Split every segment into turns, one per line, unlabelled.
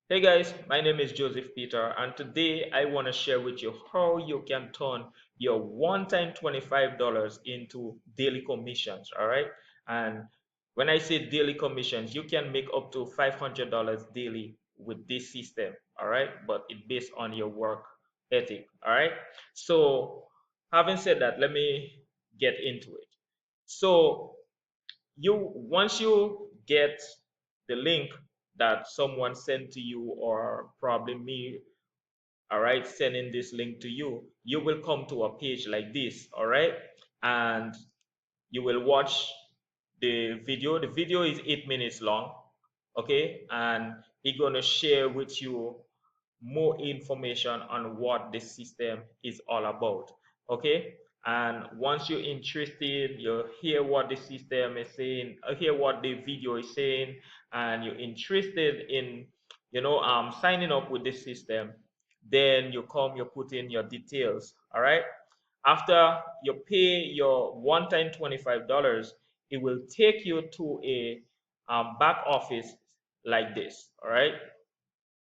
Hey guys, my name is Joseph Peter, and today I want to share with you how you can turn your one-time $25 into daily commissions. All right, and when I say daily commissions, you can make up to $500 daily with this system. All right, but it's based on your work ethic. All right, so having said that, let me get into it. So you once you get the link that someone sent to you, or probably me, all right, sending this link to you, you will come to a page like this. All right, and you will watch the video is 8 minutes long. Okay, and it's going to share with you more information on what the system is all about. Okay, and once you're interested, you hear what the system is saying, hear what the video is saying, and you're interested in signing up with the system, then you put in your details. All right, after you pay your one-time $25, it will take you to a back office like this. All right,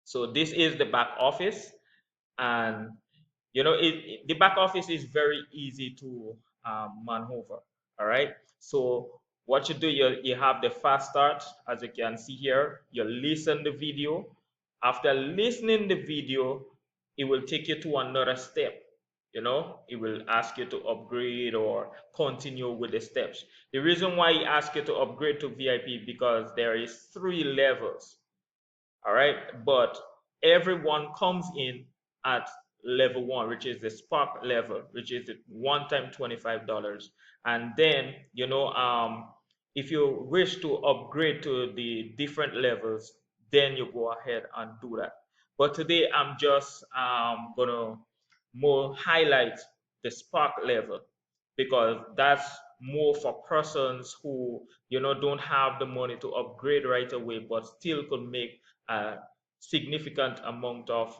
so this is the back office, and the back office is very easy to maneuver. All right, so what you do, you have the fast start. As you can see here, you listen the video. After listening the video, it will take you to another step. It will ask you to upgrade or continue with the steps. The reason why it asks you to upgrade to VIP, because there is 3 levels. All right, but everyone comes in at level 1, which is the spark level, which is the one time $25. And then if you wish to upgrade to the different levels, then you go ahead and do that. But today I'm just gonna more highlight the spark level, because that's more for persons who don't have the money to upgrade right away, but still could make a significant amount of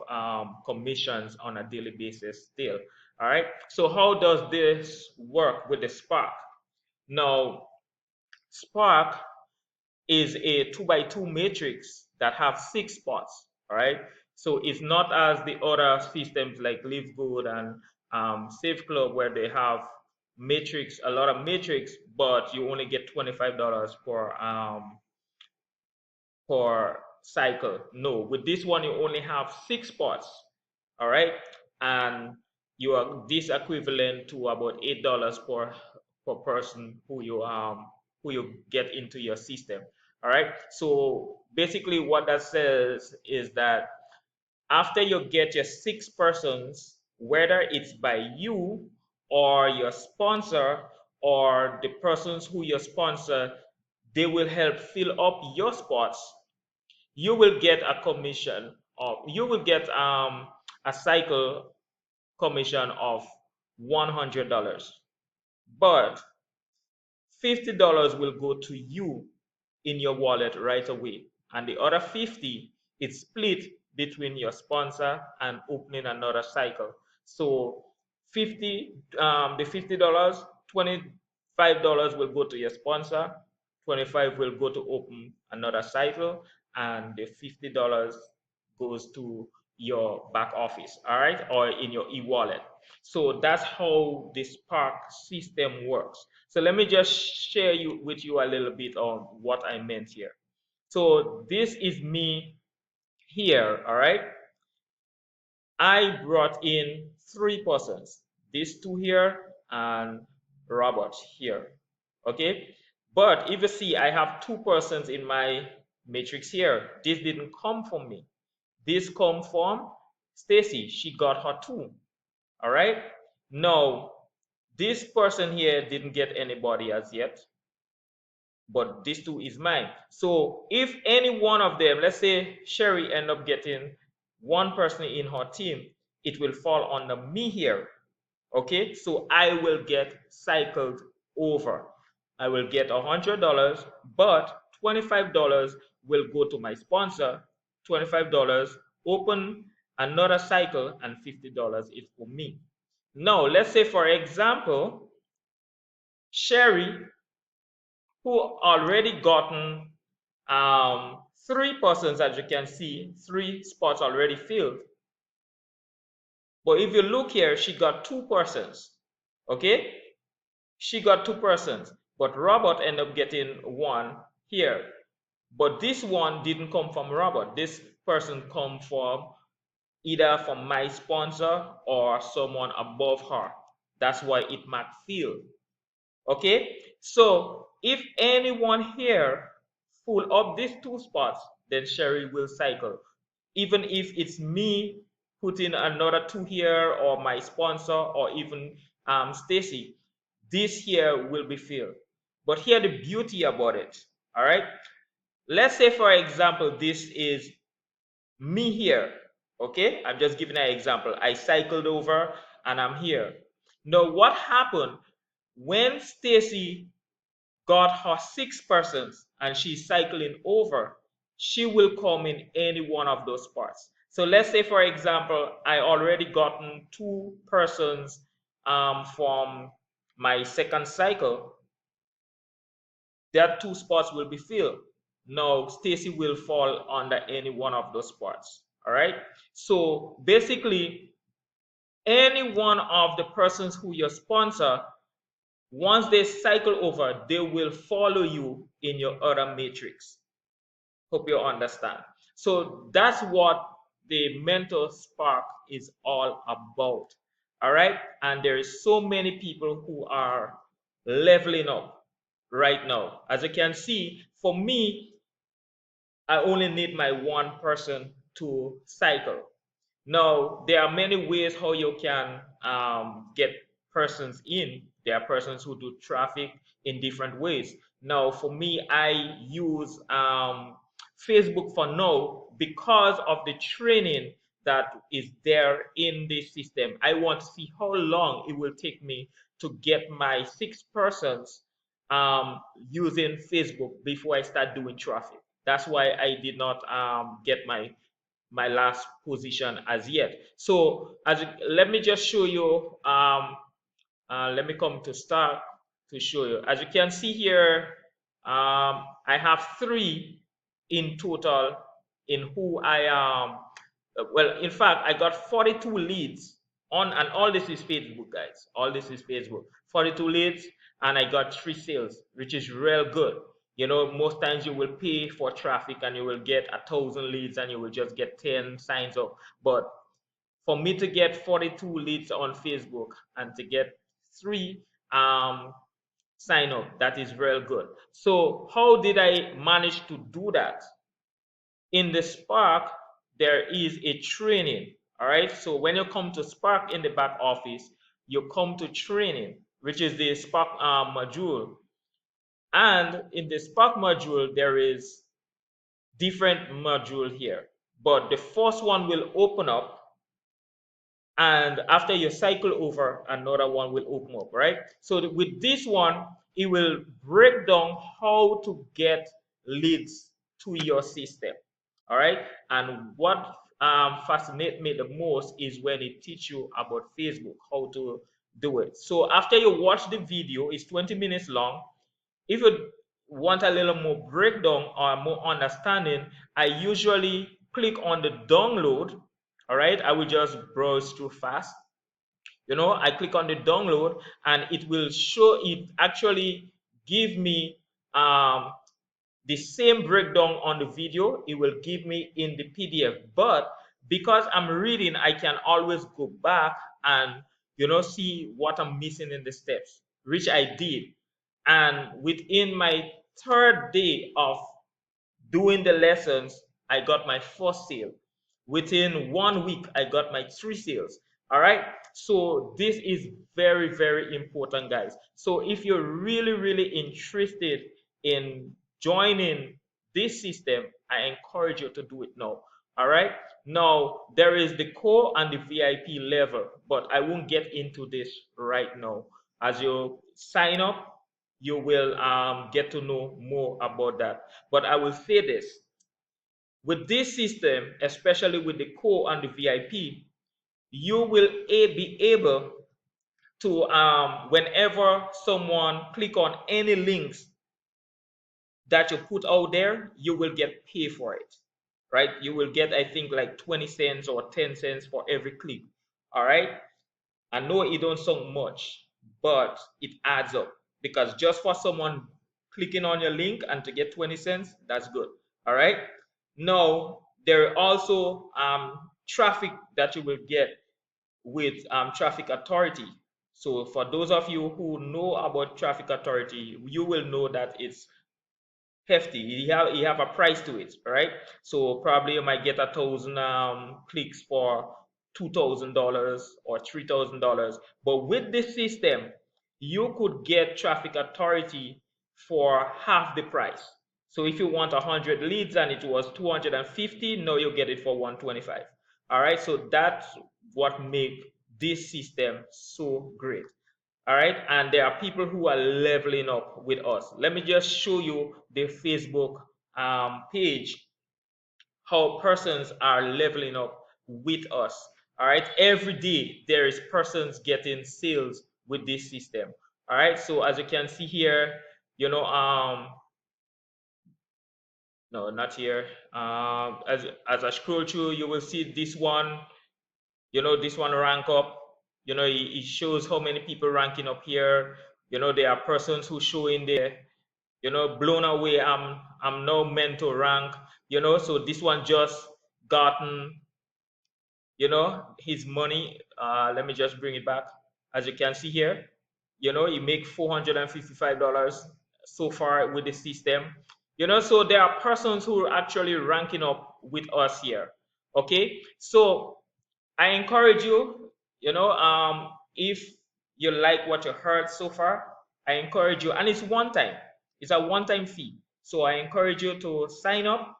commissions on a daily basis still. All right, so how does this work with the spark? Now, spark is a 2 by 2 matrix that have 6 spots. All right, so it's not as the other systems like Live Good and Save Club, where they have matrix, a lot of matrix, but you only get $25 per cycle. No, with this one you only have 6 spots. All right, and you are this equivalent to about $8 per person who you get into your system. All right, so basically what that says is that after you get your 6 persons, whether it's by you or your sponsor or the persons who you sponsor, they will help fill up your spots. You will get a commission, or you will get a cycle commission of $100, but $50 will go to you in your wallet right away, and the other 50 is split between your sponsor and opening another cycle. So the $50, $25 will go to your sponsor, 25 will go to open another cycle, and the $50 goes to your back office, all right, or in your e-wallet. So that's how the Spark system works. So let me just share with you a little bit on what I meant here. So this is me here, all right. I brought in 3 persons, these two here and Robert here. Okay, but if you see, I have 2 persons in my matrix here. This didn't come from me. This come from Stacy. She got her 2. All right. Now, this person here didn't get anybody as yet, but this 2 is mine. So if any one of them, let's say Sherry, end up getting 1 person in her team, it will fall under me here. Okay, so I will get cycled over. I will get $100, but $25 will go to my sponsor. $25 open another cycle, and $50 is for me. Now, let's say for example, Sherry, who already gotten 3 persons, as you can see, 3 spots already filled. But if you look here, she got 2 persons. Okay? She got 2 persons. But Robert ended up getting 1 here. But this one didn't come from Robert. This person come from either from my sponsor or someone above her. That's why it marked field. Okay? So if anyone here full up these 2 spots, then Sherry will cycle. Even if it's me putting another 2 here, or my sponsor, or even Stacy, this here will be filled. But here the beauty about it, all right? Let's say, for example, this is me here. Okay, I'm just giving an example. I cycled over and I'm here. Now, what happened when Stacy got her 6 persons and she's cycling over? She will come in any one of those spots. So let's say, for example, I already gotten 2 persons from my second cycle. That 2 spots will be filled. Now, Stacy will fall under any one of those spots. All right. So basically, any one of the persons who you sponsor, once they cycle over, they will follow you in your other matrix. Hope you understand. So that's what the Mentor Spark is all about. All right. And there is so many people who are leveling up right now. As you can see, for me, I only need my 1 person to cycle. Now, there are many ways how you can get persons in. There are persons who do traffic in different ways. Now, for me, I use Facebook for now because of the training that is there in this system. I want to see how long it will take me to get my 6 persons using Facebook before I start doing traffic. That's why I did not get my last position as yet. So let me just show you. Let me come to start to show you. As you can see here, I have 3 in total in who I well, in fact, I got 42 leads on, and all this is Facebook, guys. All this is Facebook. 42 leads, and I got 3 sales, which is real good. You know, most times you will pay for traffic and you will get 1,000 leads and you will just get 10 signs up. But for me to get 42 leads on Facebook and to get 3 sign up, that is real good. So how did I manage to do that? In the Spark, there is a training. All right. So when you come to Spark in the back office, you come to training, which is the Spark module. And in the Spark module, there is different module here. But the first one will open up, and after you cycle over, another one will open up, right? So with this one, it will break down how to get leads to your system. All right. And what fascinates me the most is when it teach you about Facebook, how to do it. So after you watch the video, it's 20 minutes long. If you want a little more breakdown or more understanding, I usually click on the download. All right. I will just browse through fast. You know, I click on the download and it will show, it actually give me the same breakdown on the video. It will give me in the PDF, but because I'm reading, I can always go back and, you know, see what I'm missing in the steps, which I did. And within my 3rd day of doing the lessons, I got my first sale. Within 1 week, I got my 3 sales. All right. So this is very, very important, guys. So if you're really, really interested in joining this system, I encourage you to do it now. All right. Now, there is the core and the VIP level, but I won't get into this right now. As you sign up, you will get to know more about that. But I will say this, with this system, especially with the core and the VIP, you will be able to, whenever someone click on any links that you put out there, you will get paid for it, right? You will get, I think, like 20 cents or 10 cents for every click. All right. I know it don't sound much, but it adds up, because just for someone clicking on your link and to get 20 cents, that's good. All right. Now, there are also traffic that you will get with traffic authority. So for those of you who know about traffic authority, you will know that it's hefty. You have a price to it, right? So probably you might get 1,000 clicks for $2,000 or $3,000. But with this system, you could get traffic authority for half the price. So if you want 100 leads and it was 250, now you get it for 125. All right, so that's what make this system so great. All right, and there are people who are leveling up with us. Let me just show you the Facebook page, how persons are leveling up with us. All right, every day there is persons getting sales with this system. All right, so as you can see here, you know, no, not here. As I scroll through, you will see this one. This one rank up. It shows how many people ranking up here. There are persons who show in there. Blown away. I'm now meant to rank. So this one just gotten his money. Let me just bring it back. As you can see here, he make $455 so far with the system. So there are persons who are actually ranking up with us here. Okay, so I encourage you, if you like what you heard so far, I encourage you, and it's one time, it's a one-time fee. So I encourage you to sign up,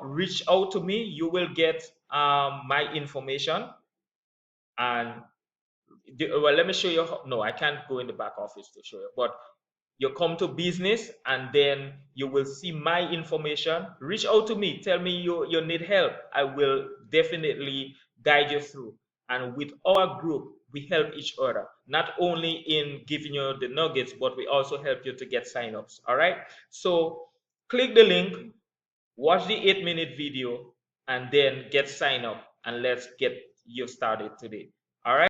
reach out to me. You will get my information. And well, let me show you. No, I can't go in the back office to show you, but you come to business and then you will see my information. Reach out to me, tell me you need help. I will definitely guide you through. And with our group, we help each other, not only in giving you the nuggets, but we also help you to get signups. All right, so click the link, watch the 8-minute video, and then get sign up, and let's get you started today. All right.